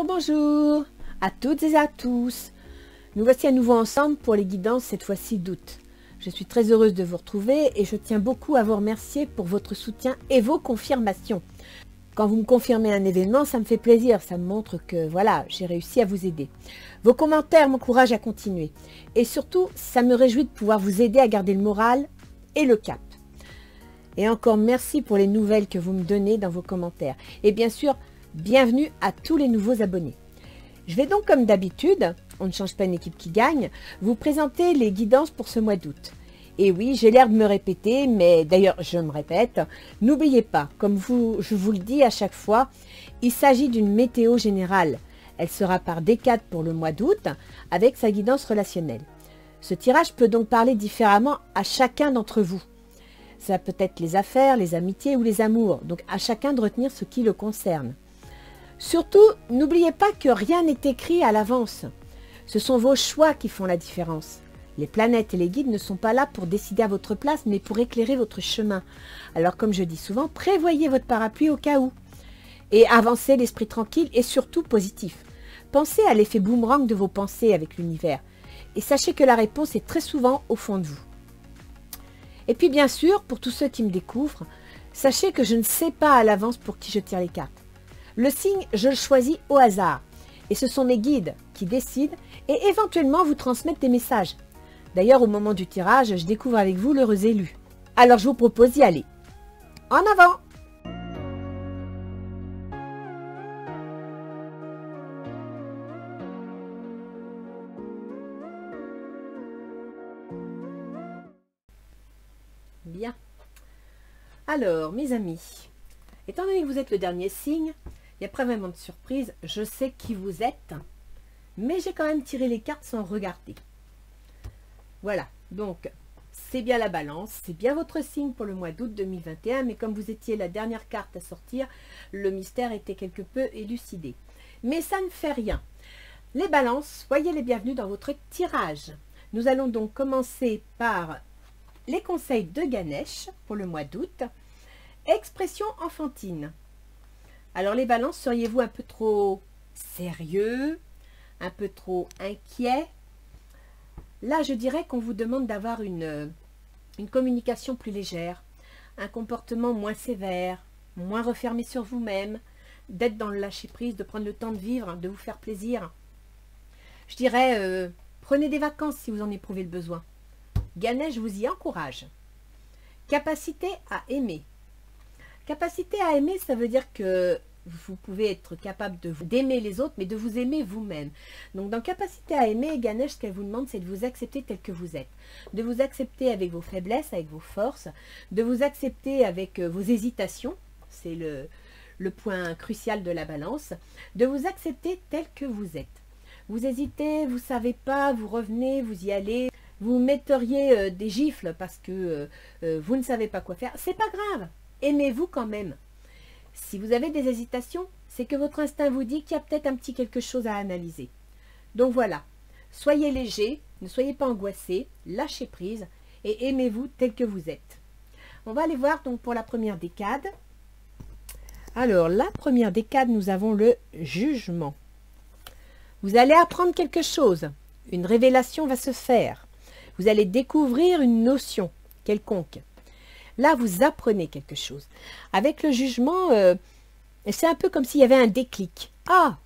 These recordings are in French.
Bonjour à toutes et à tous. Nous voici à nouveau ensemble pour les guidances, cette fois-ci d'août. Je suis très heureuse de vous retrouver et je tiens beaucoup à vous remercier pour votre soutien et vos confirmations. Quand vous me confirmez un événement, ça me fait plaisir, ça me montre que voilà, j'ai réussi à vous aider. Vos commentaires m'encouragent à continuer. Et surtout, ça me réjouit de pouvoir vous aider à garder le moral et le cap. Et encore merci pour les nouvelles que vous me donnez dans vos commentaires. Et bien sûr, bienvenue à tous les nouveaux abonnés. Je vais donc comme d'habitude, on ne change pas une équipe qui gagne, vous présenter les guidances pour ce mois d'août. Et oui, j'ai l'air de me répéter, mais d'ailleurs je me répète, n'oubliez pas, comme je vous le dis à chaque fois, il s'agit d'une météo générale. Elle sera par décade pour le mois d'août, avec sa guidance relationnelle. Ce tirage peut donc parler différemment à chacun d'entre vous. Ça peut être les affaires, les amitiés ou les amours, donc à chacun de retenir ce qui le concerne. Surtout, n'oubliez pas que rien n'est écrit à l'avance. Ce sont vos choix qui font la différence. Les planètes et les guides ne sont pas là pour décider à votre place, mais pour éclairer votre chemin. Alors comme je dis souvent, prévoyez votre parapluie au cas où. Et avancez l'esprit tranquille et surtout positif. Pensez à l'effet boomerang de vos pensées avec l'univers. Et sachez que la réponse est très souvent au fond de vous. Et puis bien sûr, pour tous ceux qui me découvrent, sachez que je ne sais pas à l'avance pour qui je tire les cartes. Le signe, je le choisis au hasard. Et ce sont mes guides qui décident et éventuellement vous transmettent des messages. D'ailleurs, au moment du tirage, je découvre avec vous l'heureux élu. Alors, je vous propose d'y aller. En avant! Bien. Alors, mes amis, étant donné que vous êtes le dernier signe, il n'y a pas vraiment de surprise, je sais qui vous êtes, mais j'ai quand même tiré les cartes sans regarder. Voilà, donc c'est bien la balance, c'est bien votre signe pour le mois d'août 2021, mais comme vous étiez la dernière carte à sortir, le mystère était quelque peu élucidé. Mais ça ne fait rien. Les balances, soyez les bienvenus dans votre tirage. Nous allons donc commencer par les conseils de Ganesh pour le mois d'août. Expression enfantine. Alors les balances, seriez-vous un peu trop sérieux, un peu trop inquiet? Là, je dirais qu'on vous demande d'avoir une communication plus légère, un comportement moins sévère, moins refermé sur vous-même, d'être dans le lâcher-prise, de prendre le temps de vivre, de vous faire plaisir. Je dirais, prenez des vacances si vous en éprouvez le besoin. Ganesh vous y encourage. Capacité à aimer. Capacité à aimer, ça veut dire que vous pouvez être capable d'aimer les autres, mais de vous aimer vous-même. Donc, dans capacité à aimer, Ganesh, ce qu'elle vous demande, c'est de vous accepter tel que vous êtes. De vous accepter avec vos faiblesses, avec vos forces, de vous accepter avec vos hésitations, c'est le point crucial de la balance, de vous accepter tel que vous êtes. Vous hésitez, vous ne savez pas, vous revenez, vous y allez, vous metteriez des gifles parce que vous ne savez pas quoi faire. C'est pas grave, aimez-vous quand même. Si vous avez des hésitations, c'est que votre instinct vous dit qu'il y a peut-être un petit quelque chose à analyser. Donc voilà, soyez léger, ne soyez pas angoissé, lâchez prise et aimez-vous tel que vous êtes. On va aller voir donc pour la première décade. Alors, la première décade, nous avons le jugement. Vous allez apprendre quelque chose, une révélation va se faire. Vous allez découvrir une notion quelconque. Là, vous apprenez quelque chose. Avec le jugement, c'est un peu comme s'il y avait un déclic. Ah,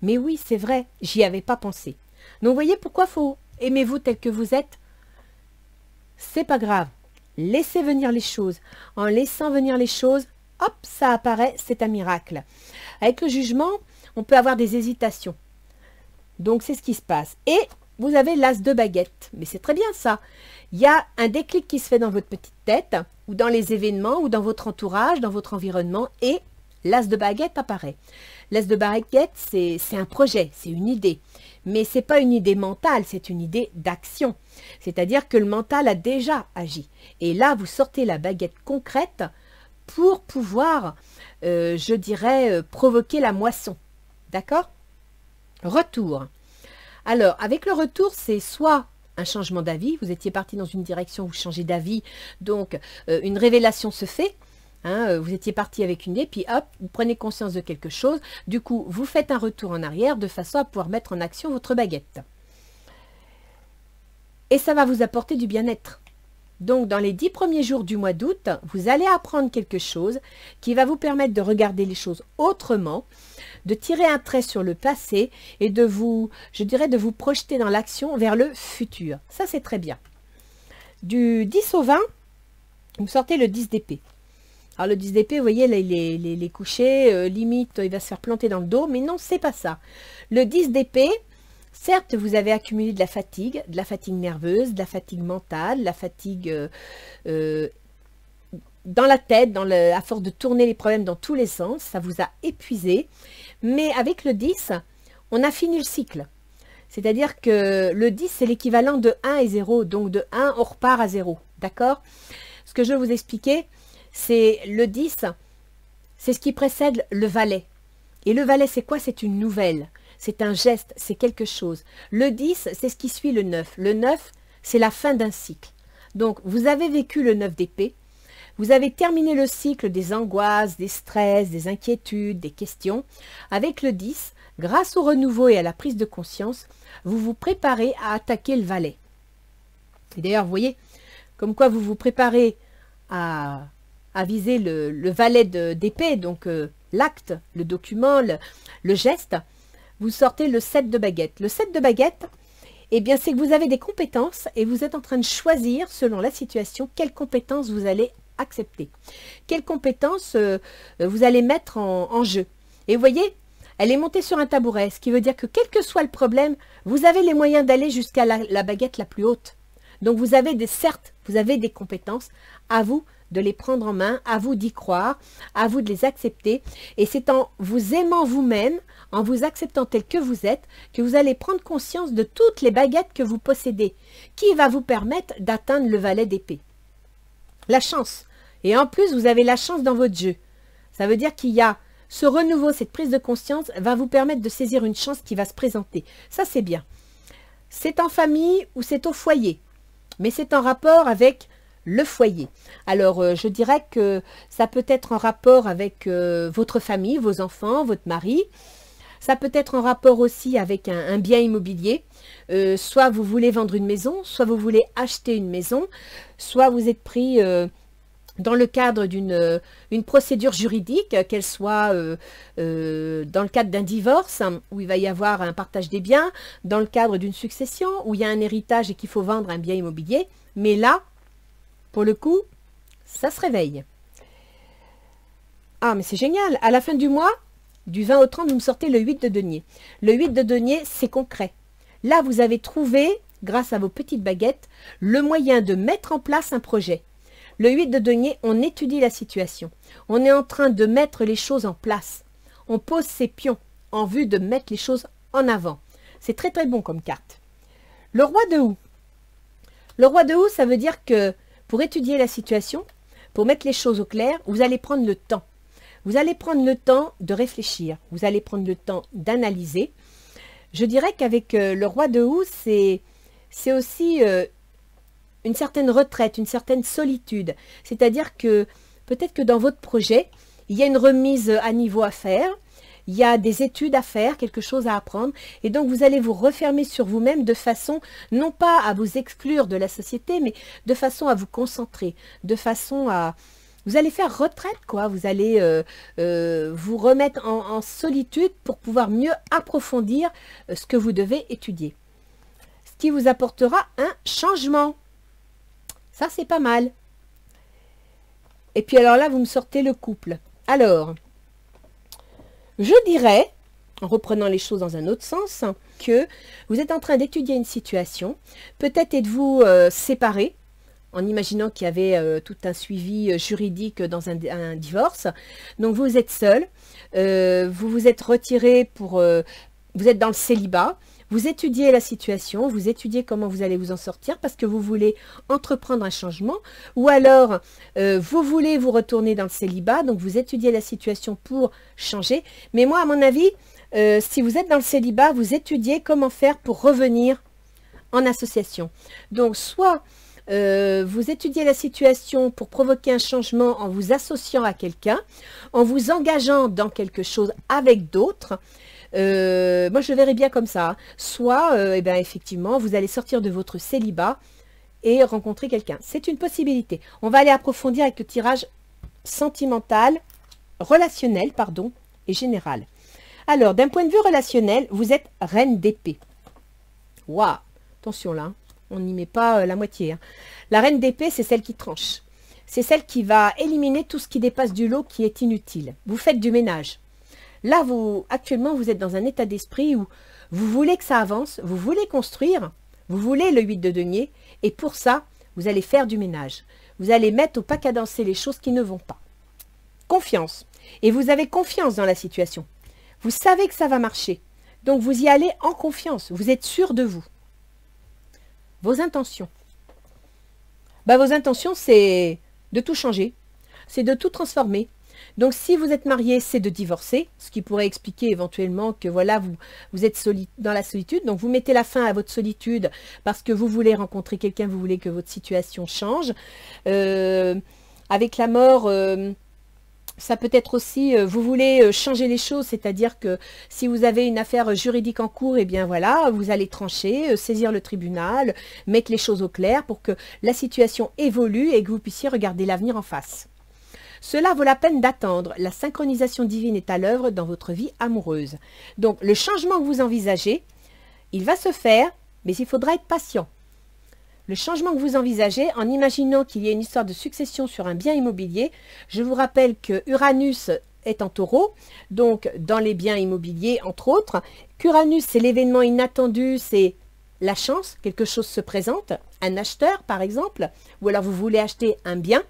mais oui, c'est vrai, j'y avais pas pensé. Donc, vous voyez pourquoi faut aimez-vous tel que vous êtes? C'est pas grave. Laissez venir les choses. En laissant venir les choses, hop, ça apparaît, c'est un miracle. Avec le jugement, on peut avoir des hésitations. Donc, c'est ce qui se passe. Et vous avez l'as de baguette. Mais c'est très bien ça. Il y a un déclic qui se fait dans votre petite tête, ou dans les événements, ou dans votre entourage, dans votre environnement, et l'as de baguette apparaît. L'as de baguette, c'est un projet, c'est une idée. Mais ce n'est pas une idée mentale, c'est une idée d'action. C'est-à-dire que le mental a déjà agi. Et là, vous sortez la baguette concrète pour pouvoir, je dirais, provoquer la moisson. D'accord? Retour. Alors, avec le retour, c'est soit un changement d'avis, vous étiez parti dans une direction, vous changez d'avis, donc une révélation se fait, Hein, vous étiez parti avec une idée, puis hop, vous prenez conscience de quelque chose. Du coup, vous faites un retour en arrière de façon à pouvoir mettre en action votre baguette. Et ça va vous apporter du bien-être. Donc, dans les 10 premiers jours du mois d'août, vous allez apprendre quelque chose qui va vous permettre de regarder les choses autrement, de tirer un trait sur le passé et de vous, je dirais, de vous projeter dans l'action vers le futur. Ça, c'est très bien. Du 10 au 20, vous sortez le 10 d'épée. Alors, le 10 d'épée, vous voyez, là, il est couché, limite, il va se faire planter dans le dos, mais non, c'est pas ça. Le 10 d'épée, certes, vous avez accumulé de la fatigue nerveuse, de la fatigue mentale, de la fatigue dans la tête, à force de tourner les problèmes dans tous les sens, ça vous a épuisé. Mais avec le 10, on a fini le cycle. C'est-à-dire que le 10, c'est l'équivalent de 1 et 0. Donc de 1, on repart à 0. D'accord? Ce que je vais vous expliquer, c'est le 10, c'est ce qui précède le valet. Et le valet, c'est quoi? C'est une nouvelle. C'est un geste, c'est quelque chose. Le 10, c'est ce qui suit le 9. Le 9, c'est la fin d'un cycle. Donc, vous avez vécu le 9 d'épée. Vous avez terminé le cycle des angoisses, des stress, des inquiétudes, des questions. Avec le 10, grâce au renouveau et à la prise de conscience, vous vous préparez à attaquer le valet. Et d'ailleurs, vous voyez, comme quoi vous vous préparez à viser le valet d'épée, donc l'acte, le document, le geste. Vous sortez le 7 de baguette. Le 7 de baguette, eh bien, c'est que vous avez des compétences et vous êtes en train de choisir, selon la situation, quelles compétences vous allez accepter. Quelles compétences vous allez mettre en jeu. Et vous voyez, elle est montée sur un tabouret, ce qui veut dire que quel que soit le problème, vous avez les moyens d'aller jusqu'à la baguette la plus haute. Donc, vous avez certes, vous avez des compétences, à vous de les prendre en main, à vous d'y croire, à vous de les accepter. Et c'est en vous aimant vous-même, en vous acceptant tel que vous êtes, que vous allez prendre conscience de toutes les baguettes que vous possédez, qui va vous permettre d'atteindre le valet d'épée. La chance. Et en plus, vous avez la chance dans votre jeu. Ça veut dire qu'il y a ce renouveau, cette prise de conscience va vous permettre de saisir une chance qui va se présenter. Ça, c'est bien. C'est en famille ou c'est au foyer. Mais c'est en rapport avec le foyer. Alors, je dirais que ça peut être en rapport avec votre famille, vos enfants, votre mari. Ça peut être en rapport aussi avec un bien immobilier. Soit vous voulez vendre une maison, soit vous voulez acheter une maison, soit vous êtes pris dans le cadre d'une procédure juridique, qu'elle soit dans le cadre d'un divorce, où il va y avoir un partage des biens, dans le cadre d'une succession, où il y a un héritage et qu'il faut vendre un bien immobilier. Mais là, pour le coup, ça se réveille. Ah, mais c'est génial. À la fin du mois, du 20 au 30, vous me sortez le 8 de denier. Le 8 de denier, c'est concret. Là, vous avez trouvé, grâce à vos petites baguettes, le moyen de mettre en place un projet. Le 8 de denier, on étudie la situation. On est en train de mettre les choses en place. On pose ses pions en vue de mettre les choses en avant. C'est très très bon comme carte. Le roi de houx. Le roi de houx, ça veut dire que pour étudier la situation, pour mettre les choses au clair, vous allez prendre le temps. Vous allez prendre le temps de réfléchir. Vous allez prendre le temps d'analyser. Je dirais qu'avec le roi de houx, c'est aussi une certaine retraite, une certaine solitude. C'est-à-dire que peut-être que dans votre projet, il y a une remise à niveau à faire, il y a des études à faire, quelque chose à apprendre, et donc vous allez vous refermer sur vous-même de façon, non pas à vous exclure de la société, mais de façon à vous concentrer, de façon à... Vous allez faire retraite, quoi. Vous allez vous remettre en solitude pour pouvoir mieux approfondir ce que vous devez étudier. Ce qui vous apportera un changement. Ça, c'est pas mal. Et puis alors là, vous me sortez le couple. Alors, je dirais, en reprenant les choses dans un autre sens, que vous êtes en train d'étudier une situation. Peut-être êtes-vous séparés, en imaginant qu'il y avait tout un suivi juridique dans un divorce. Donc, vous êtes seul, vous vous êtes retiré pour... vous êtes dans le célibat, vous étudiez la situation, vous étudiez comment vous allez vous en sortir parce que vous voulez entreprendre un changement, ou alors vous voulez vous retourner dans le célibat, donc vous étudiez la situation pour changer. Mais moi, à mon avis, si vous êtes dans le célibat, vous étudiez comment faire pour revenir en association. Donc, soit Vous étudiez la situation pour provoquer un changement en vous associant à quelqu'un, en vous engageant dans quelque chose avec d'autres. Moi, je le verrais bien comme ça. Soit, eh bien, effectivement, vous allez sortir de votre célibat et rencontrer quelqu'un. C'est une possibilité. On va aller approfondir avec le tirage sentimental, relationnel, pardon, et général. Alors, d'un point de vue relationnel, vous êtes reine d'épée. Waouh! Attention là, hein, on n'y met pas la moitié. Hein. La reine d'épée, c'est celle qui tranche. C'est celle qui va éliminer tout ce qui dépasse du lot qui est inutile. Vous faites du ménage. Là, actuellement, vous êtes dans un état d'esprit où vous voulez que ça avance, vous voulez construire, vous voulez le 8 de denier, et pour ça, vous allez faire du ménage. Vous allez mettre au pas cadencé les choses qui ne vont pas. Confiance. Et vous avez confiance dans la situation. Vous savez que ça va marcher. Donc, vous y allez en confiance. Vous êtes sûr de vous. Vos intentions. Vos intentions, c'est de tout changer. C'est de tout transformer. Donc, si vous êtes marié, c'est de divorcer, ce qui pourrait expliquer éventuellement que voilà, vous êtes dans la solitude. Donc, vous mettez la fin à votre solitude parce que vous voulez rencontrer quelqu'un, vous voulez que votre situation change. Avec la mort, ça peut être aussi, vous voulez changer les choses, c'est-à-dire que si vous avez une affaire juridique en cours, eh bien voilà, vous allez trancher, saisir le tribunal, mettre les choses au clair pour que la situation évolue et que vous puissiez regarder l'avenir en face. Cela vaut la peine d'attendre. La synchronisation divine est à l'œuvre dans votre vie amoureuse. Donc, le changement que vous envisagez, il va se faire, mais il faudra être patient. Le changement que vous envisagez, en imaginant qu'il y ait une histoire de succession sur un bien immobilier, je vous rappelle que Uranus est en taureau, donc dans les biens immobiliers, entre autres, qu'Uranus, c'est l'événement inattendu, c'est la chance, quelque chose se présente, un acheteur par exemple, ou alors vous voulez acheter un bien,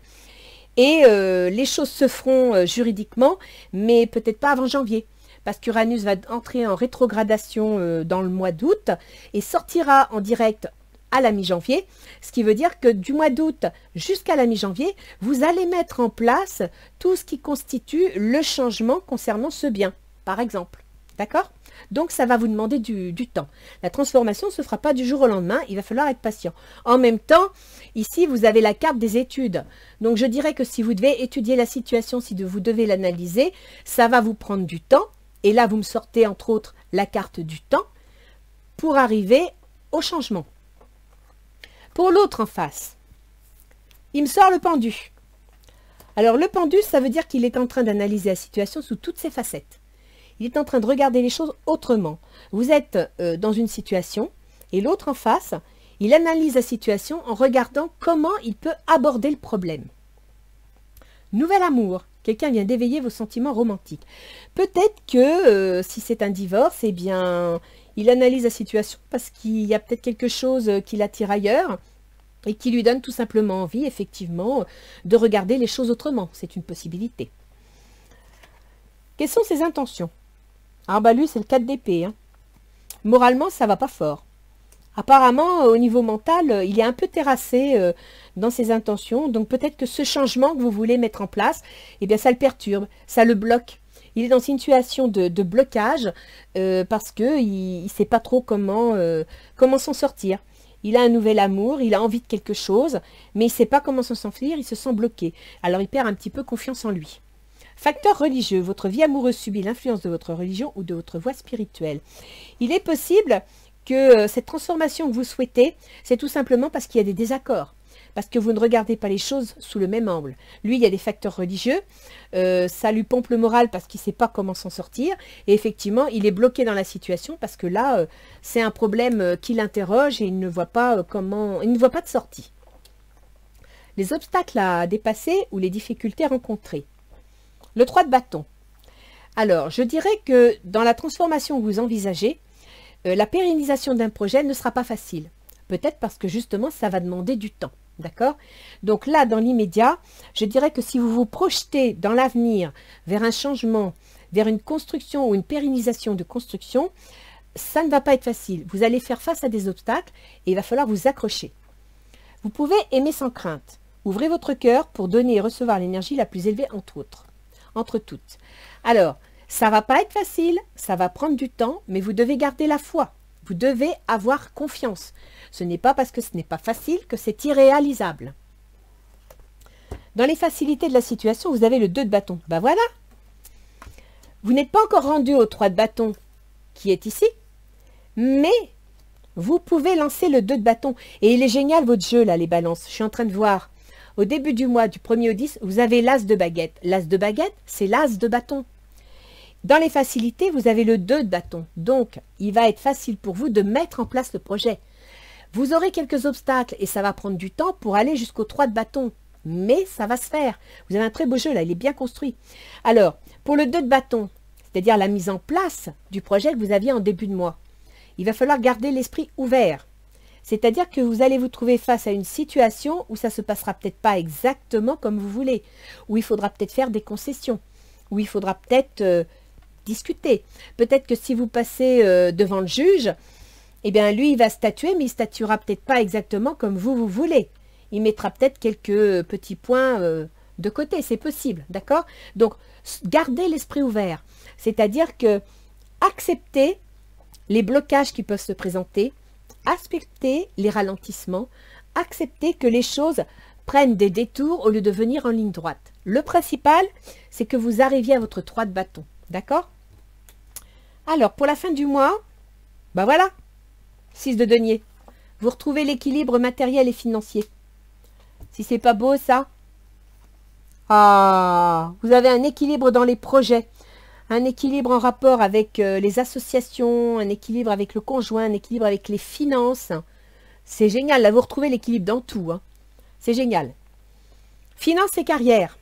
et les choses se feront juridiquement, mais peut-être pas avant janvier, parce qu'Uranus va entrer en rétrogradation dans le mois d'août et sortira en direct à la mi-janvier, ce qui veut dire que du mois d'août jusqu'à la mi-janvier, vous allez mettre en place tout ce qui constitue le changement concernant ce bien, par exemple. D'accord? Donc, ça va vous demander du temps. La transformation ne se fera pas du jour au lendemain, il va falloir être patient. En même temps, ici, vous avez la carte des études. Donc, je dirais que si vous devez étudier la situation, si vous devez l'analyser, ça va vous prendre du temps. Et là, vous me sortez, entre autres, la carte du temps pour arriver au changement. Pour l'autre en face, il me sort le pendu. Alors, le pendu, ça veut dire qu'il est en train d'analyser la situation sous toutes ses facettes. Il est en train de regarder les choses autrement. Vous êtes dans une situation et l'autre en face, il analyse la situation en regardant comment il peut aborder le problème. Nouvel amour. Quelqu'un vient d'éveiller vos sentiments romantiques. Peut-être que si c'est un divorce, eh bien, il analyse la situation parce qu'il y a peut-être quelque chose qui l'attire ailleurs et qui lui donne tout simplement envie, effectivement, de regarder les choses autrement. C'est une possibilité. Quelles sont ses intentions? Ah bah lui, c'est le 4 d'épée. Hein. Moralement, ça va pas fort. Apparemment, au niveau mental, il est un peu terrassé dans ses intentions. Donc peut-être que ce changement que vous voulez mettre en place, eh bien ça le perturbe, ça le bloque. Il est dans une situation de blocage parce qu'il ne sait pas trop comment s'en sortir. Il a un nouvel amour, il a envie de quelque chose, mais il ne sait pas comment s'en sortir, il se sent bloqué. Alors il perd un petit peu confiance en lui. Facteur religieux, votre vie amoureuse subit l'influence de votre religion ou de votre voie spirituelle. Il est possible que cette transformation que vous souhaitez, c'est tout simplement parce qu'il y a des désaccords, parce que vous ne regardez pas les choses sous le même angle. Lui, il y a des facteurs religieux, ça lui pompe le moral parce qu'il ne sait pas comment s'en sortir, et effectivement, il est bloqué dans la situation parce que là, c'est un problème qui l'interroge et il ne voit pas il ne voit pas de sortie. Les obstacles à dépasser ou les difficultés rencontrées. Le 3 de bâton. Alors, je dirais que dans la transformation que vous envisagez, la pérennisation d'un projet ne sera pas facile. Peut-être parce que justement, ça va demander du temps. D'accord? Donc là, dans l'immédiat, je dirais que si vous vous projetez dans l'avenir vers un changement, vers une construction ou une pérennisation de construction, ça ne va pas être facile. Vous allez faire face à des obstacles et il va falloir vous accrocher. Vous pouvez aimer sans crainte. Ouvrez votre cœur pour donner et recevoir l'énergie la plus élevée entre toutes. Alors, ça ne va pas être facile, ça va prendre du temps, mais vous devez garder la foi. Vous devez avoir confiance. Ce n'est pas parce que ce n'est pas facile que c'est irréalisable. Dans les facilités de la situation, vous avez le 2 de bâton. Ben voilà. Vous n'êtes pas encore rendu au 3 de bâton qui est ici, mais vous pouvez lancer le 2 de bâton. Et il est génial votre jeu là, les balances. Je suis en train de voir. Au début du mois, du 1er au 10, vous avez l'as de baguette. L'as de baguette, c'est l'as de bâton. Dans les facilités, vous avez le 2 de bâton. Donc, il va être facile pour vous de mettre en place le projet. Vous aurez quelques obstacles et ça va prendre du temps pour aller jusqu'au 3 de bâton. Mais ça va se faire. Vous avez un très beau jeu là, il est bien construit. Alors, pour le 2 de bâton, c'est-à-dire la mise en place du projet que vous aviez en début de mois, il va falloir garder l'esprit ouvert. C'est-à-dire que vous allez vous trouver face à une situation où ça ne se passera peut-être pas exactement comme vous voulez, où il faudra peut-être faire des concessions, où il faudra peut-être discuter. Peut-être que si vous passez devant le juge, eh bien lui il va statuer, mais il statuera peut-être pas exactement comme vous voulez. Il mettra peut-être quelques petits points de côté, c'est possible, d'accord? Donc, gardez l'esprit ouvert, c'est-à-dire que acceptez les blocages qui peuvent se présenter, acceptez les ralentissements, acceptez que les choses prennent des détours au lieu de venir en ligne droite. Le principal, c'est que vous arriviez à votre 3 de bâton, d'accord? Alors, pour la fin du mois, ben voilà, 6 de denier. Vous retrouvez l'équilibre matériel et financier. Si c'est pas beau, ça. Ah, vous avez un équilibre dans les projets, un équilibre en rapport avec les associations, un équilibre avec le conjoint, un équilibre avec les finances. C'est génial, là vous retrouvez l'équilibre dans tout. Hein. C'est génial. Finances et carrière.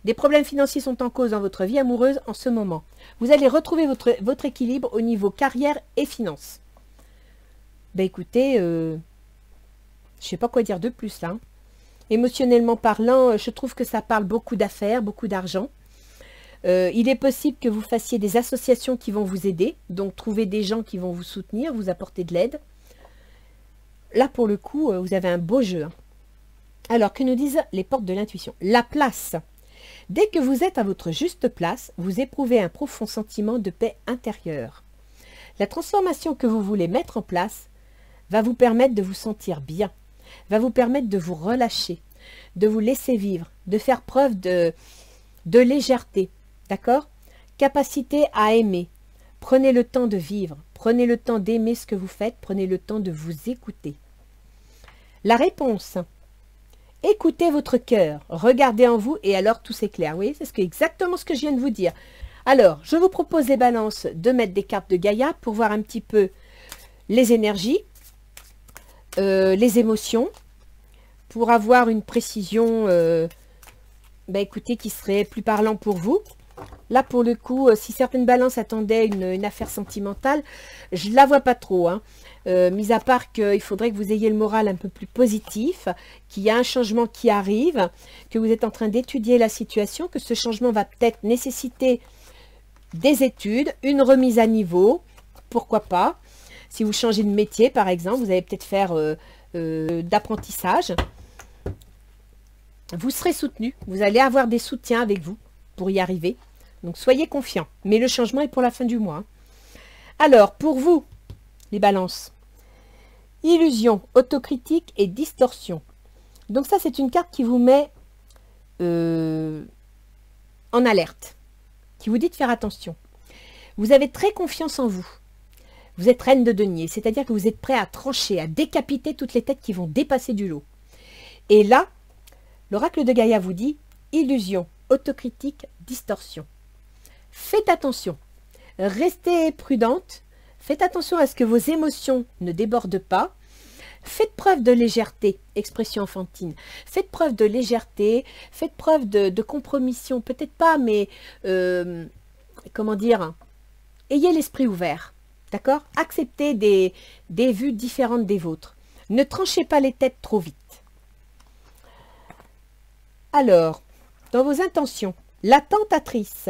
Des problèmes financiers sont en cause dans votre vie amoureuse en ce moment. Vous allez retrouver votre équilibre au niveau carrière et finances. Ben écoutez, je ne sais pas quoi dire de plus là. Émotionnellement parlant, je trouve que ça parle beaucoup d'affaires, beaucoup d'argent. Il est possible que vous fassiez des associations qui vont vous aider, donc trouver des gens qui vont vous soutenir, vous apporter de l'aide. Là, pour le coup, vous avez un beau jeu. Hein. Alors, que nous disent les portes de l'intuition? La place. Dès que vous êtes à votre juste place, vous éprouvez un profond sentiment de paix intérieure. La transformation que vous voulez mettre en place va vous permettre de vous sentir bien, va vous permettre de vous relâcher, de vous laisser vivre, de faire preuve de légèreté, d'accord? Capacité à aimer. Prenez le temps de vivre, prenez le temps d'aimer ce que vous faites, prenez le temps de vous écouter. La réponse. Écoutez votre cœur, regardez en vous et alors tout s'éclaire. Oui, c'est exactement ce que je viens de vous dire. Alors, je vous propose les balances de mettre des cartes de Gaïa pour voir un petit peu les énergies, les émotions, pour avoir une précision, écoutez, qui serait plus parlant pour vous. Là, pour le coup, si certaines balances attendaient une affaire sentimentale, je ne la vois pas trop. Hein. Mis à part qu'il faudrait que vous ayez le moral un peu plus positif, qu'il y a un changement qui arrive, que vous êtes en train d'étudier la situation, que ce changement va peut-être nécessiter des études, une remise à niveau, pourquoi pas. Si vous changez de métier, par exemple, vous allez peut-être faire d'apprentissage. Vous serez soutenu, vous allez avoir des soutiens avec vous pour y arriver. Donc, soyez confiants. Mais le changement est pour la fin du mois. Hein. Alors, pour vous, les balances, illusion, autocritique et distorsion. Donc ça, c'est une carte qui vous met en alerte, qui vous dit de faire attention. Vous avez très confiance en vous. Vous êtes reine de denier, c'est-à-dire que vous êtes prêt à trancher, à décapiter toutes les têtes qui vont dépasser du lot. Et là, l'oracle de Gaïa vous dit illusion, autocritique, distorsion. Faites attention, restez prudente, faites attention à ce que vos émotions ne débordent pas. Faites preuve de légèreté, expression enfantine. Faites preuve de légèreté, faites preuve de compromission, peut-être pas, mais comment dire, ayez l'esprit ouvert, d'accord? Acceptez des vues différentes des vôtres. Ne tranchez pas les têtes trop vite. Alors, dans vos intentions, la tentatrice,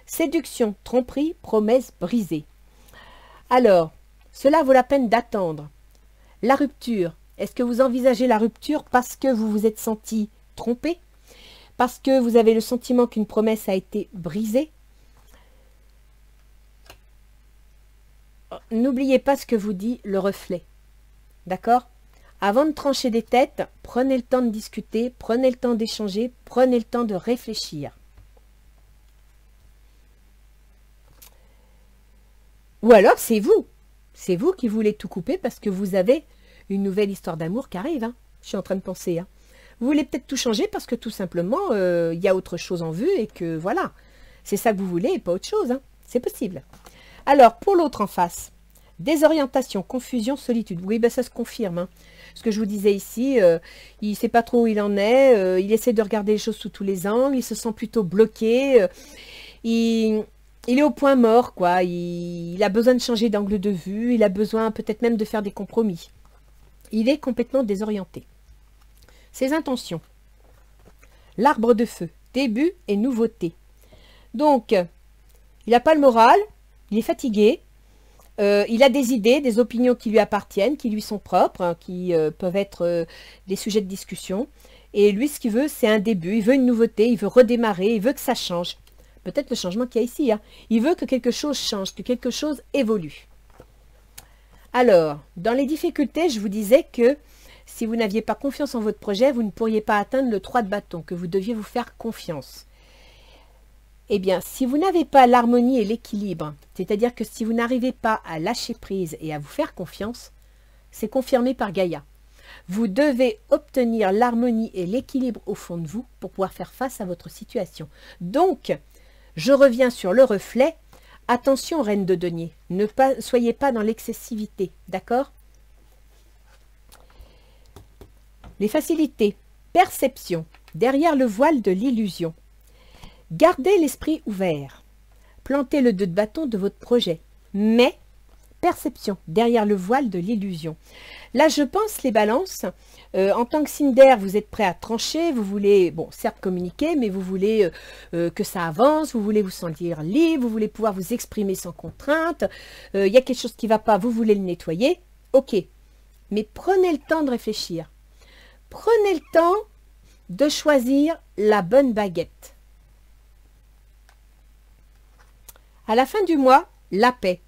séduction, tromperie, promesse brisée. Alors, cela vaut la peine d'attendre. La rupture, est-ce que vous envisagez la rupture parce que vous vous êtes senti trompé? Parce que vous avez le sentiment qu'une promesse a été brisée? n'oubliez pas ce que vous dit le reflet. D'accord? Avant de trancher des têtes, prenez le temps de discuter, prenez le temps d'échanger, prenez le temps de réfléchir. Ou alors, c'est vous. C'est vous qui voulez tout couper parce que vous avez une nouvelle histoire d'amour qui arrive. Hein. Je suis en train de penser. Hein. Vous voulez peut-être tout changer parce que tout simplement, il y a autre chose en vue et que voilà. C'est ça que vous voulez et pas autre chose. Hein. C'est possible. Alors, pour l'autre en face, désorientation, confusion, solitude. Oui, ben ça se confirme. Hein. Ce que je vous disais ici, il ne sait pas trop où il en est. Il essaie de regarder les choses sous tous les angles. Il se sent plutôt bloqué. Il est au point mort, quoi. Il a besoin de changer d'angle de vue. Il a besoin peut-être même de faire des compromis. Il est complètement désorienté. Ses intentions. L'arbre de feu. Début et nouveauté. Donc, il n'a pas le moral. Il est fatigué. Il a des idées, des opinions qui lui appartiennent, qui lui sont propres, hein, qui peuvent être des sujets de discussion. Et lui, ce qu'il veut, c'est un début. Il veut une nouveauté. Il veut redémarrer. Il veut que ça change. Peut-être le changement qu'il y a ici. Hein. Il veut que quelque chose change, que quelque chose évolue. Alors, dans les difficultés, je vous disais que si vous n'aviez pas confiance en votre projet, vous ne pourriez pas atteindre le 3 de bâton, que vous deviez vous faire confiance. Eh bien, si vous n'avez pas l'harmonie et l'équilibre, c'est-à-dire que si vous n'arrivez pas à lâcher prise et à vous faire confiance, c'est confirmé par Gaïa. Vous devez obtenir l'harmonie et l'équilibre au fond de vous pour pouvoir faire face à votre situation. Donc, je reviens sur le reflet. Attention, reine de denier, soyez pas dans l'excessivité, d'accord? Les facilités, perception, derrière le voile de l'illusion. Gardez l'esprit ouvert, plantez le 2 de bâton de votre projet, mais perception, derrière le voile de l'illusion. Là, je pense, les balances, en tant que signe d'air, vous êtes prêt à trancher, vous voulez, bon, certes communiquer, mais vous voulez que ça avance, vous voulez vous sentir libre, vous voulez pouvoir vous exprimer sans contrainte, il y a quelque chose qui ne va pas, vous voulez le nettoyer, ok, mais prenez le temps de réfléchir, prenez le temps de choisir la bonne baguette. À la fin du mois, la paix,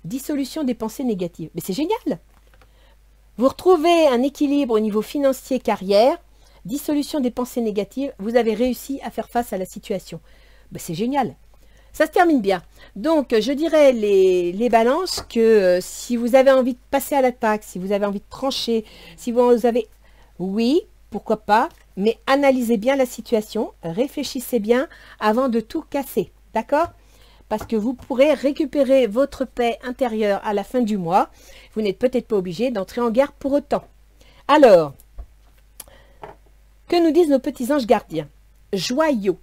dissolution des pensées négatives, mais c'est génial! Vous retrouvez un équilibre au niveau financier, carrière, dissolution des pensées négatives, vous avez réussi à faire face à la situation. Ben, c'est génial. Ça se termine bien. Donc, je dirais les balances que si vous avez envie de passer à l'attaque, si vous avez envie de trancher, si vous avez... Oui, pourquoi pas, mais analysez bien la situation, réfléchissez bien avant de tout casser. D'accord ? Parce que vous pourrez récupérer votre paix intérieure à la fin du mois. Vous n'êtes peut-être pas obligé d'entrer en guerre pour autant. Alors, que nous disent nos petits anges gardiens? Joyaux.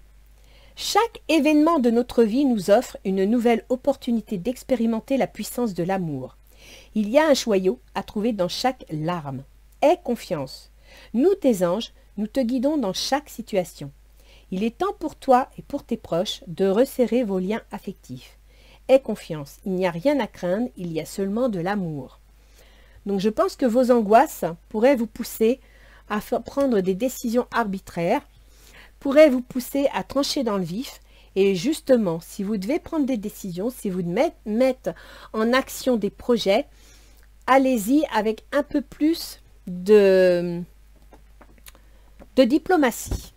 Chaque événement de notre vie nous offre une nouvelle opportunité d'expérimenter la puissance de l'amour. Il y a un joyau à trouver dans chaque larme. Aie confiance. Nous, tes anges, nous te guidons dans chaque situation. Il est temps pour toi et pour tes proches de resserrer vos liens affectifs. Aie confiance, il n'y a rien à craindre, il y a seulement de l'amour. Donc je pense que vos angoisses pourraient vous pousser à prendre des décisions arbitraires, pourraient vous pousser à trancher dans le vif. Et justement, si vous devez prendre des décisions, si vous devez mettre en action des projets, allez-y avec un peu plus de diplomatie.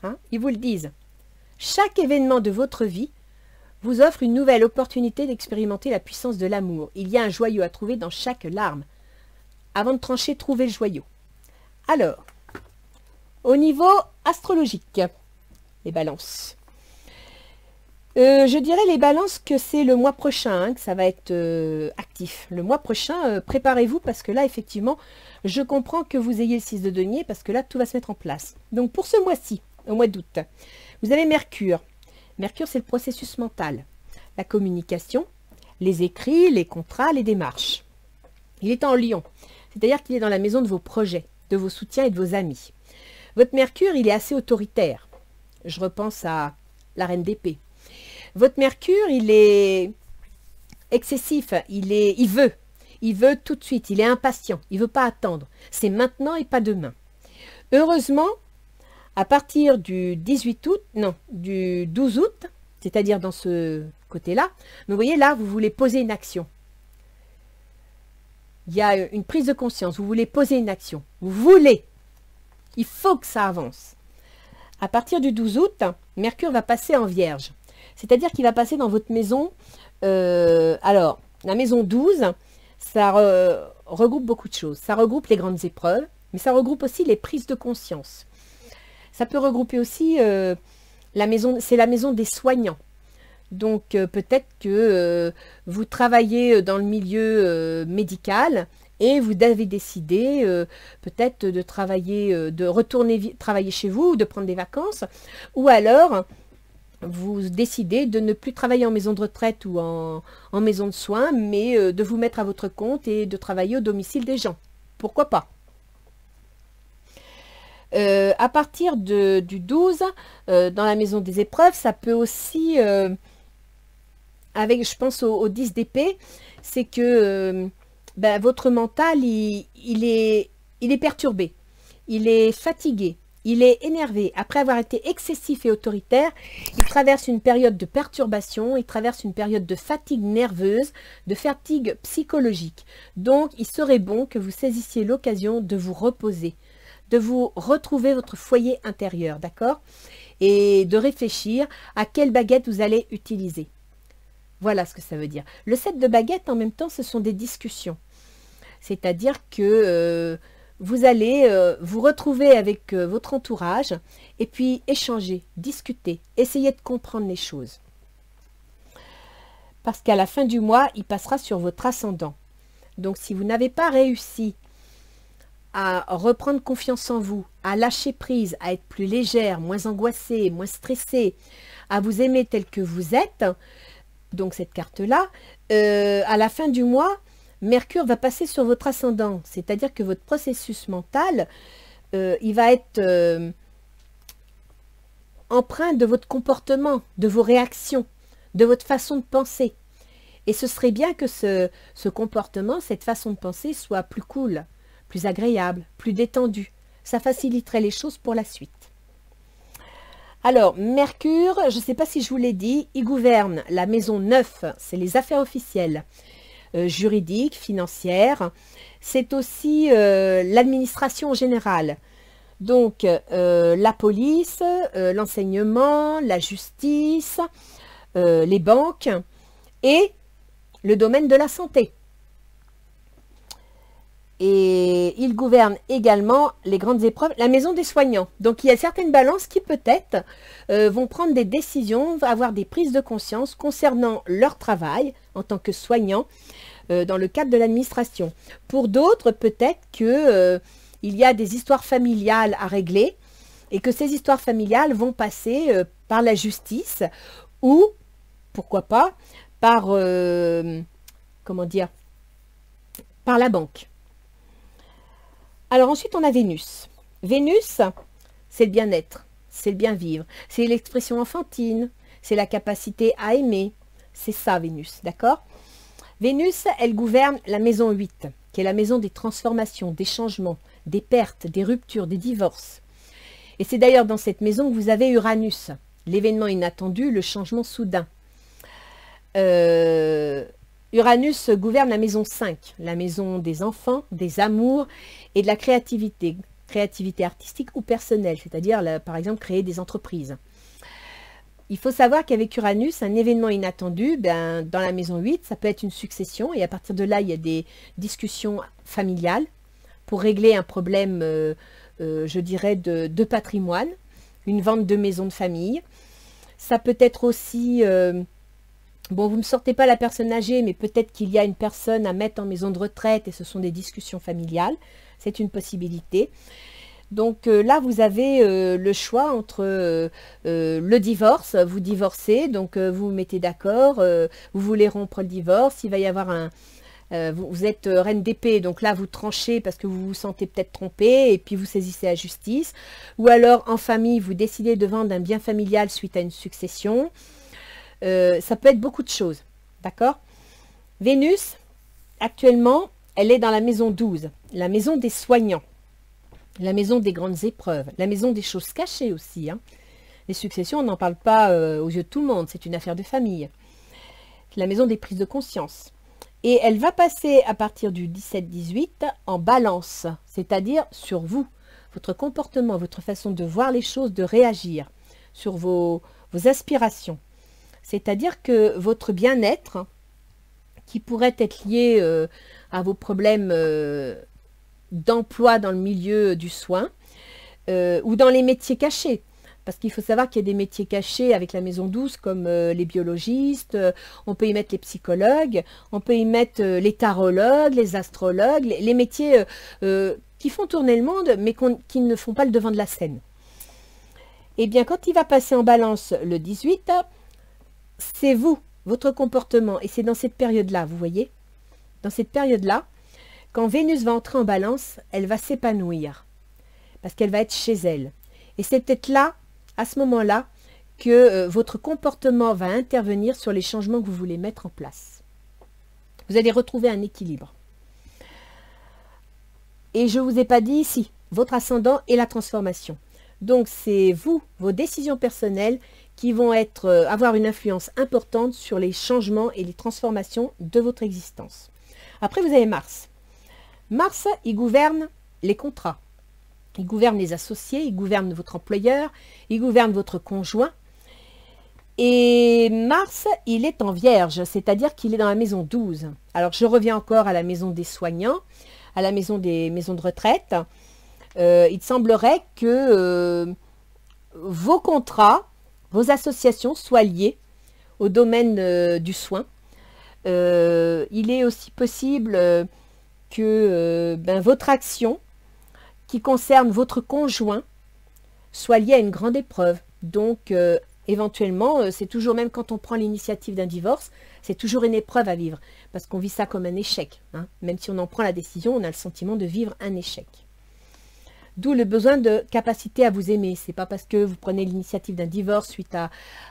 Hein, ils vous le disent. Chaque événement de votre vie vous offre une nouvelle opportunité d'expérimenter la puissance de l'amour. Il y a un joyau à trouver dans chaque larme. Avant de trancher, trouvez le joyau. Alors, au niveau astrologique, les balances. Je dirais les balances que c'est le mois prochain hein, que ça va être actif. Le mois prochain, préparez-vous parce que là, effectivement, je comprends que vous ayez le 6 de denier parce que là, tout va se mettre en place. Donc, pour ce mois-ci, au mois d'août, vous avez Mercure. Mercure, c'est le processus mental, la communication, les écrits, les contrats, les démarches. Il est en Lion, c'est-à-dire qu'il est dans la maison de vos projets, de vos soutiens et de vos amis. Votre Mercure, il est assez autoritaire. Je repense à la reine d'épée. Votre Mercure, il est excessif, il veut tout de suite, il est impatient, il ne veut pas attendre. C'est maintenant et pas demain. Heureusement, à partir du 18 août, non, du 12 août, c'est-à-dire dans ce côté-là, vous voyez là, vous voulez poser une action. Il y a une prise de conscience, vous voulez poser une action, vous voulez, il faut que ça avance. À partir du 12 août, Mercure va passer en Vierge, c'est-à-dire qu'il va passer dans votre maison. Alors, la maison 12, ça regroupe beaucoup de choses. Ça regroupe les grandes épreuves, mais ça regroupe aussi les prises de conscience. Ça peut regrouper aussi la maison, c'est la maison des soignants. Donc peut-être que vous travaillez dans le milieu médical et vous avez décidé peut-être de travailler, de retourner travailler chez vous, ou de prendre des vacances, ou alors vous décidez de ne plus travailler en maison de retraite ou en maison de soins, mais de vous mettre à votre compte et de travailler au domicile des gens. Pourquoi pas? À partir du 12, dans la maison des épreuves, ça peut aussi, avec, je pense au 10 d'épée, c'est que ben, votre mental, il est perturbé, il est fatigué, il est énervé. Après avoir été excessif et autoritaire, il traverse une période de perturbation, il traverse une période de fatigue nerveuse, de fatigue psychologique. Donc, il serait bon que vous saisissiez l'occasion de vous reposer, de vous retrouver votre foyer intérieur, d'accord? Et de réfléchir à quelle baguette vous allez utiliser. Voilà ce que ça veut dire. Le 7 de baguette, en même temps, ce sont des discussions. C'est-à-dire que vous allez vous retrouver avec votre entourage et puis échanger, discuter, essayer de comprendre les choses. Parce qu'à la fin du mois, il passera sur votre ascendant. Donc, si vous n'avez pas réussi à reprendre confiance en vous, à lâcher prise, à être plus légère, moins angoissée, moins stressée, à vous aimer tel que vous êtes, donc cette carte-là, à la fin du mois, Mercure va passer sur votre ascendant, c'est-à-dire que votre processus mental, il va être empreint de votre comportement, de vos réactions, de votre façon de penser. Et ce serait bien que ce comportement, cette façon de penser soit plus cool, plus agréable, plus détendu. Ça faciliterait les choses pour la suite. Alors, Mercure, je ne sais pas si je vous l'ai dit, il gouverne la maison 9, c'est les affaires officielles, juridiques, financières. C'est aussi l'administration générale. Donc, la police, l'enseignement, la justice, les banques et le domaine de la santé. Et il gouverne également les grandes épreuves, la maison des soignants. Donc il y a certaines balances qui peut-être vont prendre des décisions, vont avoir des prises de conscience concernant leur travail en tant que soignants dans le cadre de l'administration. Pour d'autres, peut-être que il y a des histoires familiales à régler et que ces histoires familiales vont passer par la justice ou, pourquoi pas, par, comment dire, par la banque. Alors ensuite, on a Vénus. Vénus, c'est le bien-être, c'est le bien-vivre, c'est l'expression enfantine, c'est la capacité à aimer. C'est ça, Vénus, d'accord? Vénus, elle gouverne la maison 8, qui est la maison des transformations, des changements, des pertes, des ruptures, des divorces. Et c'est d'ailleurs dans cette maison que vous avez Uranus, l'événement inattendu, le changement soudain. Uranus gouverne la maison 5, la maison des enfants, des amours et de la créativité artistique ou personnelle, c'est-à-dire par exemple créer des entreprises. Il faut savoir qu'avec Uranus, un événement inattendu, dans la maison 8, ça peut être une succession et à partir de là, il y a des discussions familiales pour régler un problème, je dirais, de patrimoine, une vente de maison de famille. Ça peut être aussi... bon, vous ne sortez pas la personne âgée, mais peut-être qu'il y a une personne à mettre en maison de retraite et ce sont des discussions familiales. C'est une possibilité. Donc là, vous avez le choix entre le divorce. Vous divorcez, donc vous vous mettez d'accord, vous voulez rompre le divorce. Il va y avoir un... vous êtes reine d'épée, donc là, vous tranchez parce que vous vous sentez peut-être trompé et puis vous saisissez la justice. Ou alors, en famille, vous décidez de vendre un bien familial suite à une succession. Ça peut être beaucoup de choses, d'accord? Vénus, actuellement, elle est dans la maison 12, la maison des soignants, la maison des grandes épreuves, la maison des choses cachées aussi. Hein. Les successions, on n'en parle pas aux yeux de tout le monde, c'est une affaire de famille. La maison des prises de conscience. Et elle va passer à partir du 17-18 en balance, c'est-à-dire sur vous, votre comportement, votre façon de voir les choses, de réagir, sur vos aspirations. C'est-à-dire que votre bien-être, qui pourrait être lié à vos problèmes d'emploi dans le milieu du soin, ou dans les métiers cachés. Parce qu'il faut savoir qu'il y a des métiers cachés avec la maison 12 comme les biologistes, on peut y mettre les psychologues, on peut y mettre les tarologues, les astrologues, les métiers qui font tourner le monde mais qui ne font pas le devant de la scène. Eh bien, quand il va passer en balance le 18, c'est vous, votre comportement, et c'est dans cette période-là, vous voyez, dans cette période-là, quand Vénus va entrer en balance, elle va s'épanouir, parce qu'elle va être chez elle. Et c'est peut-être là, à ce moment-là, que votre comportement va intervenir sur les changements que vous voulez mettre en place. Vous allez retrouver un équilibre. Et je ne vous ai pas dit ici, votre ascendant et la transformation. Donc c'est vous, vos décisions personnelles, qui vont avoir une influence importante sur les changements et les transformations de votre existence. Après, vous avez Mars. Mars, il gouverne les contrats. Il gouverne les associés, il gouverne votre employeur, il gouverne votre conjoint. Et Mars, il est en Vierge, c'est-à-dire qu'il est dans la maison 12. Alors, je reviens encore à la maison des soignants, à la maison des maisons de retraite. Il semblerait que vos contrats, vos associations soient liées au domaine du soin. Il est aussi possible que votre action qui concerne votre conjoint soit liée à une grande épreuve. Donc, éventuellement, c'est toujours, même quand on prend l'initiative d'un divorce, c'est toujours une épreuve à vivre, parce qu'on vit ça comme un échec. Hein. Même si on en prend la décision, on a le sentiment de vivre un échec. D'où le besoin de capacité à vous aimer. C'est pas parce que vous prenez l'initiative d'un divorce suite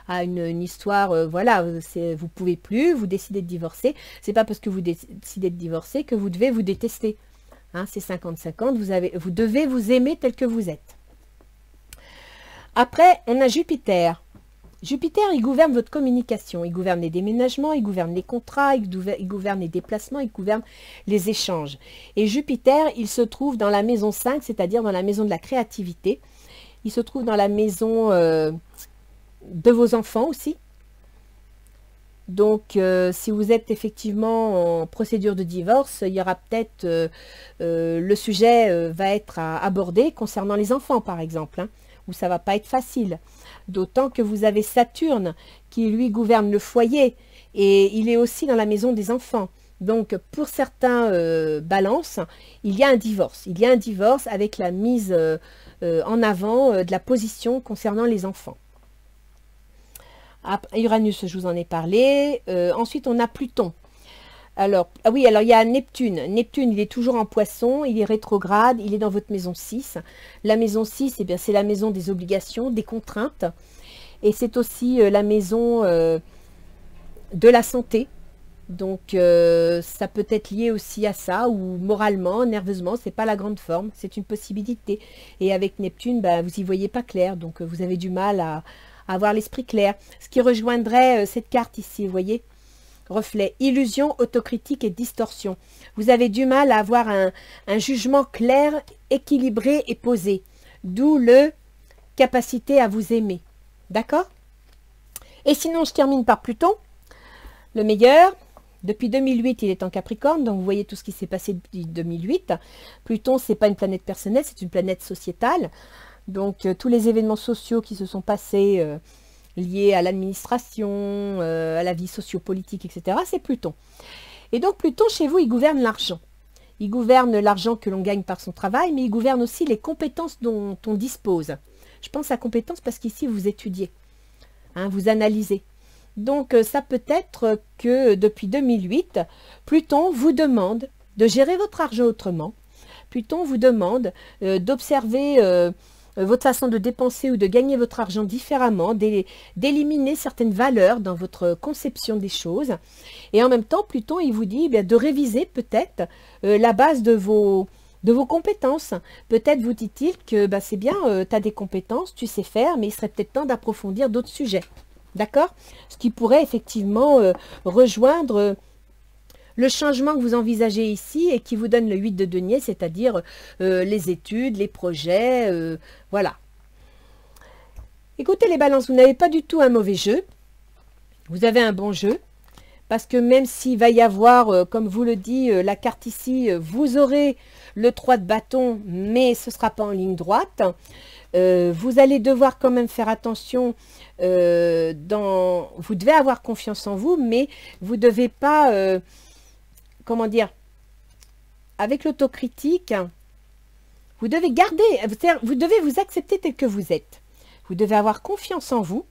à une histoire, voilà, vous pouvez plus, vous décidez de divorcer. C'est pas parce que vous décidez de divorcer que vous devez vous détester. Hein, c'est 50-50, vous devez vous aimer tel que vous êtes. Après, on a Jupiter. Jupiter, il gouverne votre communication, il gouverne les déménagements, il gouverne les contrats, il gouverne les déplacements, il gouverne les échanges. Et Jupiter, il se trouve dans la maison 5, c'est-à-dire dans la maison de la créativité. Il se trouve dans la maison de vos enfants aussi. Donc, si vous êtes effectivement en procédure de divorce, il y aura peut-être, le sujet va être abordé concernant les enfants, par exemple, hein, où ça ne va pas être facile. D'autant que vous avez Saturne qui, lui, gouverne le foyer et il est aussi dans la maison des enfants. Donc, pour certains balances, il y a un divorce. Il y a un divorce avec la mise en avant de la position concernant les enfants. Uranus, je vous en ai parlé. Ensuite, on a Pluton. Alors, ah oui, alors il y a Neptune. Neptune, il est toujours en Poisson, il est rétrograde, il est dans votre maison 6. La maison 6, eh bien, c'est la maison des obligations, des contraintes. Et c'est aussi la maison de la santé. Donc, ça peut être lié aussi à ça, ou moralement, nerveusement, c'est pas la grande forme, c'est une possibilité. Et avec Neptune, bah, vous n'y voyez pas clair, donc vous avez du mal à avoir l'esprit clair. Ce qui rejoindrait cette carte ici, vous voyez, reflet, illusion, autocritique et distorsion. Vous avez du mal à avoir un jugement clair, équilibré et posé. D'où le capacité à vous aimer. D'accord? Et sinon, je termine par Pluton, le meilleur. Depuis 2008, il est en Capricorne, donc vous voyez tout ce qui s'est passé depuis 2008. Pluton, ce n'est pas une planète personnelle, c'est une planète sociétale. Donc, tous les événements sociaux qui se sont passés liés à l'administration, à la vie sociopolitique, etc., c'est Pluton. Et donc, Pluton, chez vous, il gouverne l'argent. Il gouverne l'argent que l'on gagne par son travail, mais il gouverne aussi les compétences dont on dispose. Je pense à compétences parce qu'ici, vous étudiez, hein, vous analysez. Donc, ça peut être que depuis 2008, Pluton vous demande de gérer votre argent autrement. Pluton vous demande d'observer votre façon de dépenser ou de gagner votre argent différemment, d'éliminer certaines valeurs dans votre conception des choses. Et en même temps, Pluton, il vous dit de réviser peut-être la base de vos compétences. Peut-être vous dit-il que c'est bien, tu as des compétences, tu sais faire, mais il serait peut-être temps d'approfondir d'autres sujets. D'accord? Ce qui pourrait effectivement rejoindre le changement que vous envisagez ici et qui vous donne le 8 de denier, c'est-à-dire les études, les projets, voilà. Écoutez les balances, vous n'avez pas du tout un mauvais jeu, vous avez un bon jeu, parce que même s'il va y avoir, comme vous le dit la carte ici, vous aurez le 3 de bâton, mais ce ne sera pas en ligne droite. Vous allez devoir quand même faire attention, vous devez avoir confiance en vous, mais vous ne devez pas, comment dire, avec l'autocritique, vous devez vous devez vous accepter tel que vous êtes. Vous devez avoir confiance en vous,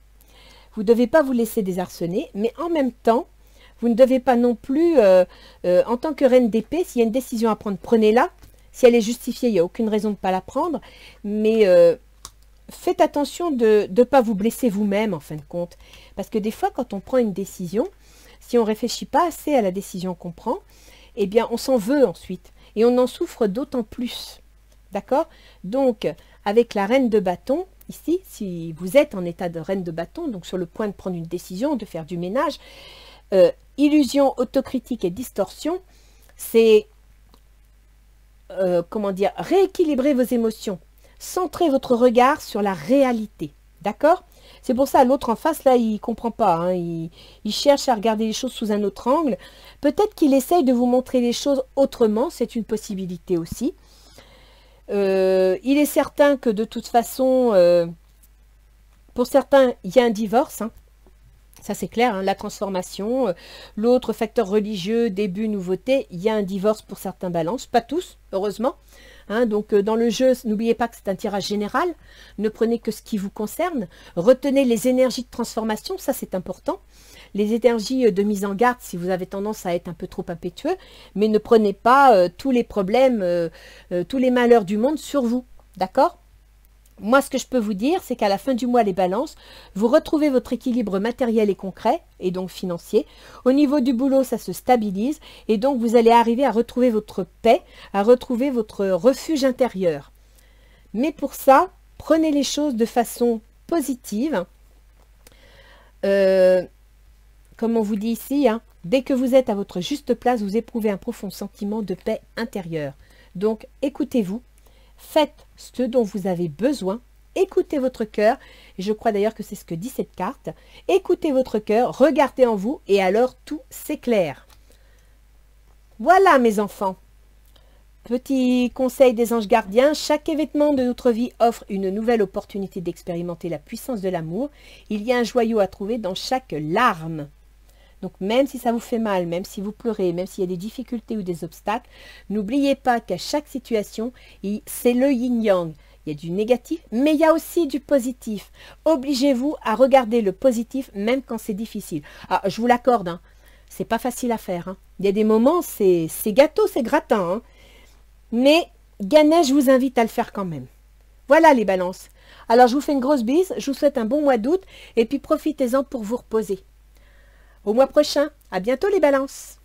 vous ne devez pas vous laisser désarçonner, mais en même temps, vous ne devez pas non plus, en tant que reine d'épée, s'il y a une décision à prendre, prenez-la. Si elle est justifiée, il n'y a aucune raison de ne pas la prendre, mais faites attention de ne pas vous blesser vous-même en fin de compte. Parce que des fois, quand on prend une décision, si on ne réfléchit pas assez à la décision qu'on prend, eh bien, on s'en veut ensuite. Et on en souffre d'autant plus. D'accord? Donc, avec la reine de bâton, ici, si vous êtes en état de reine de bâton, donc sur le point de prendre une décision, de faire du ménage, illusion, autocritique et distorsion, c'est, comment dire, rééquilibrer vos émotions. Centrez votre regard sur la réalité. D'accord? C'est pour ça, l'autre en face, là, il ne comprend pas. Hein, il cherche à regarder les choses sous un autre angle. Peut-être qu'il essaye de vous montrer les choses autrement. C'est une possibilité aussi. Il est certain que de toute façon, pour certains, il y a un divorce. Hein. Ça, c'est clair, hein, la transformation. L'autre facteur religieux, début, nouveauté, il y a un divorce pour certains balances. Pas tous, heureusement. Hein, donc, dans le jeu, n'oubliez pas que c'est un tirage général. Ne prenez que ce qui vous concerne. Retenez les énergies de transformation, ça, c'est important. Les énergies de mise en garde, si vous avez tendance à être un peu trop impétueux. Mais ne prenez pas tous les problèmes, tous les malheurs du monde sur vous. D'accord ? Moi, ce que je peux vous dire, c'est qu'à la fin du mois, les balances, vous retrouvez votre équilibre matériel et concret, et donc financier. Au niveau du boulot, ça se stabilise, et donc vous allez arriver à retrouver votre paix, à retrouver votre refuge intérieur. Mais pour ça, prenez les choses de façon positive. Comme on vous dit ici, hein, dès que vous êtes à votre juste place, vous éprouvez un profond sentiment de paix intérieure. Donc, écoutez-vous. Faites ce dont vous avez besoin, écoutez votre cœur, et je crois d'ailleurs que c'est ce que dit cette carte, écoutez votre cœur, regardez en vous, et alors tout s'éclaire. Voilà mes enfants, petit conseil des anges gardiens, chaque événement de notre vie offre une nouvelle opportunité d'expérimenter la puissance de l'amour, il y a un joyau à trouver dans chaque larme. Donc même si ça vous fait mal, même si vous pleurez, même s'il y a des difficultés ou des obstacles, n'oubliez pas qu'à chaque situation, c'est le yin-yang. Il y a du négatif, mais il y a aussi du positif. Obligez-vous à regarder le positif même quand c'est difficile. Ah, je vous l'accorde, hein, c'est pas facile à faire. Hein. Il y a des moments, c'est gâteau, c'est gratin. Hein. Mais Ganesh vous invite à le faire quand même. Voilà les balances. Alors je vous fais une grosse bise, je vous souhaite un bon mois d'août et puis profitez-en pour vous reposer. Au mois prochain, à bientôt les balances.